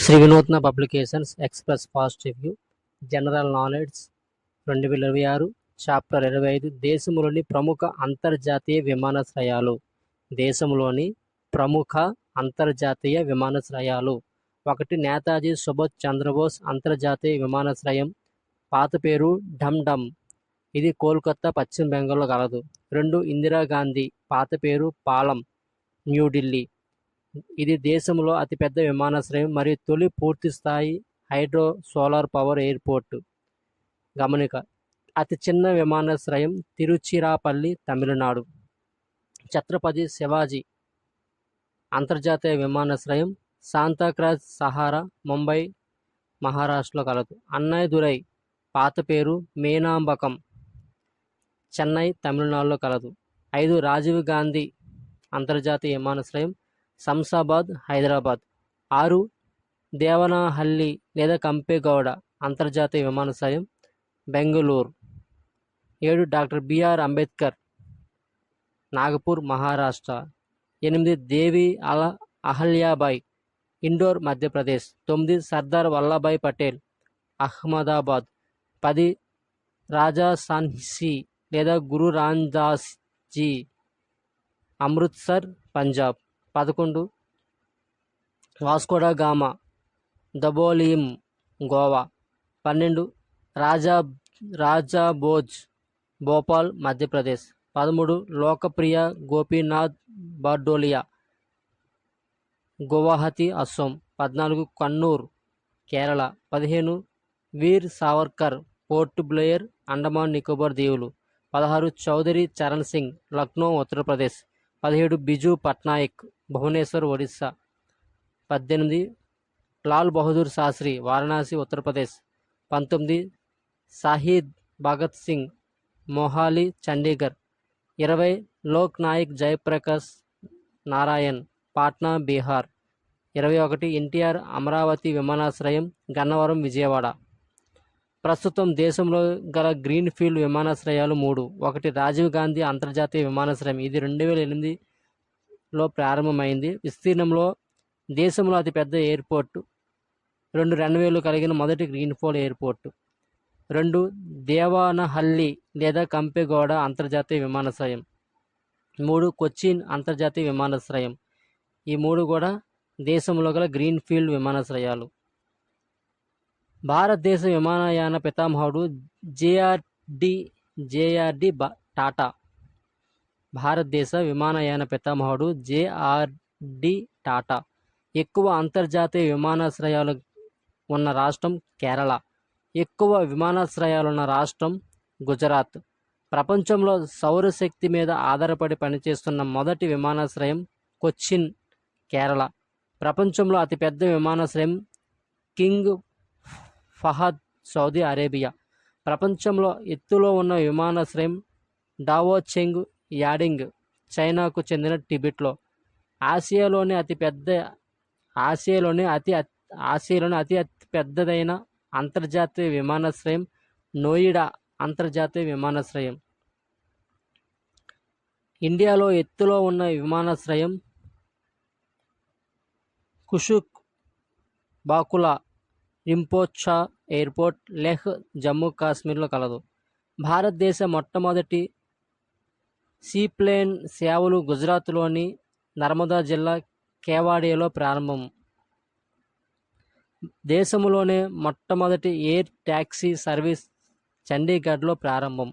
శ్రీ వినూత్న publications express fast review general knowledge 2026 chapter 25 దేశంలోని ప్రముఖ అంతర్జాతీయ విమానాశ్రయాలు. దేశంలోని ప్రముఖ అంతర్జాతీయ విమానాశ్రయాలు. 1 నేతాజీ సుభాష్ చంద్రబోస్ అంతర్జాతీయ విమానాశ్రయం, పాత పేరు ఢమ్ ఢమ్, ఇది కోల్కతా, పశ్చిమ బెంగాల్లో కలదు. 2 ఇందిరాగాంధీ, పాత పేరు పాలం, న్యూఢిల్లీ, ఇది దేశంలో అతిపెద్ద విమానాశ్రయం మరియు తొలి పూర్తిస్థాయి హైడ్రో సోలార్ పవర్ ఎయిర్పోర్ట్. గమనిక: అతి చిన్న విమానాశ్రయం తిరుచిరాపల్లి, తమిళనాడు. ఛత్రపతి శివాజీ అంతర్జాతీయ విమానాశ్రయం శాంతాక్రజ్ సహారా, ముంబై, మహారాష్ట్రలో కలదు. అన్నాదురై, పాత పేరు మీనాంబకం, చెన్నై, తమిళనాడులో కలదు. 5 రాజీవ్ గాంధీ అంతర్జాతీయ విమానాశ్రయం శంషాబాద్, హైదరాబాద్. 6 దేవనహల్లి లేదా కంపెగౌడ అంతర్జాతీయ విమానాశ్రయం బెంగళూరు. 7 doctor B R Ambedkar, Nagpur, Maharashtra. 8 దేవి అహల్యాబాయ్, ఇండోర్, మధ్యప్రదేశ్. 9 సర్దార్ వల్లభాయ్ పటేల్, అహ్మదాబాద్. 10 రాజా సాన్సి లేదా Guru Ramdas ji, Amritsar, Punjab. 11 Vasco da Gama, Dabolim, Goa. 12 Raja Bhoj, Bhopal, Madhya Pradesh. 13 Lokpriya Gopinath Bordoloi, Guwahati, Assam. 14 Kannur, Kerala. 15 Veer Savarkar, Port Blair, Andaman Nicobar దీవులు. 16 చౌదరి చరణ్ సింగ్, లక్నో, ఉత్తరప్రదేశ్. 17 బిజు పట్నాయక్, భువనేశ్వర్, ఒడిశా. 18 లాల్ బహదూర్ శాస్త్రి, వారణాసి, ఉత్తరప్రదేశ్. 19 షహీద్ భగత్ సింగ్, మొహాలి, చండీగఢ్. 20 లోక్ నాయక్ జయప్రకాష్ నారాయణ్, పాట్నా, బీహార్. 21 ఎన్టీఆర్ అమరావతి విమానాశ్రయం, గన్నవరం, విజయవాడ. ప్రస్తుతం దేశంలో గల గ్రీన్ ఫీల్డ్ విమానాశ్రయాలు 3. 1 రాజీవ్ గాంధీ అంతర్జాతీయ విమానాశ్రయం, ఇది 2008లో ప్రారంభమైంది. విస్తీర్ణంలో దేశంలో అతిపెద్ద ఎయిర్పోర్టు. 2 రన్వేలు కలిగిన మొదటి గ్రీన్ఫీల్డ్ ఎయిర్పోర్టు. 2 దేవనహల్లి లేదా కంపెగౌడ అంతర్జాతీయ విమానాశ్రయం. 3 కొచ్చిన్ అంతర్జాతీయ విమానాశ్రయం. ఈ 3 కూడా దేశంలో గల గ్రీన్ ఫీల్డ్ విమానాశ్రయాలు. భారతదేశ విమానయాన పితామహుడు జేఆర్డి టాటా. భారతదేశ విమానయాన పితామహుడు జేఆర్డి టాటా. ఎక్కువ అంతర్జాతీయ విమానాశ్రయాలు ఉన్న రాష్ట్రం కేరళ. ఎక్కువ విమానాశ్రయాలున్న రాష్ట్రం గుజరాత్. ప్రపంచంలో సౌరశక్తి మీద ఆధారపడి పనిచేస్తున్న మొదటి విమానాశ్రయం కొచ్చిన్, కేరళ. ప్రపంచంలో అతిపెద్ద విమానాశ్రయం కింగ్ ఫహద్, సౌదీ అరేబియా. ప్రపంచంలో ఎత్తులో ఉన్న విమానాశ్రయం డావోచెంగ్ యాడింగ్, చైనాకు చెందిన టిబెట్లో. ఆసియాలోని అతి పెద్దదైన అంతర్జాతీయ విమానాశ్రయం నోయిడా అంతర్జాతీయ విమానాశ్రయం. ఇండియాలో ఎత్తులో ఉన్న విమానాశ్రయం కుషుక్ బాకులా రింపోచా ఎయిర్పోర్ట్, లెహ్, జమ్మూ కాశ్మీర్లో కలదు. భారతదేశ మొట్టమొదటి సీప్లేన్ సేవలు గుజరాత్లోని నర్మదా జిల్లా కేవాడియాలో ప్రారంభం. దేశంలోనే మొట్టమొదటి ఎయిర్ టాక్సీ సర్వీస్ చండీగఢ్లో ప్రారంభం.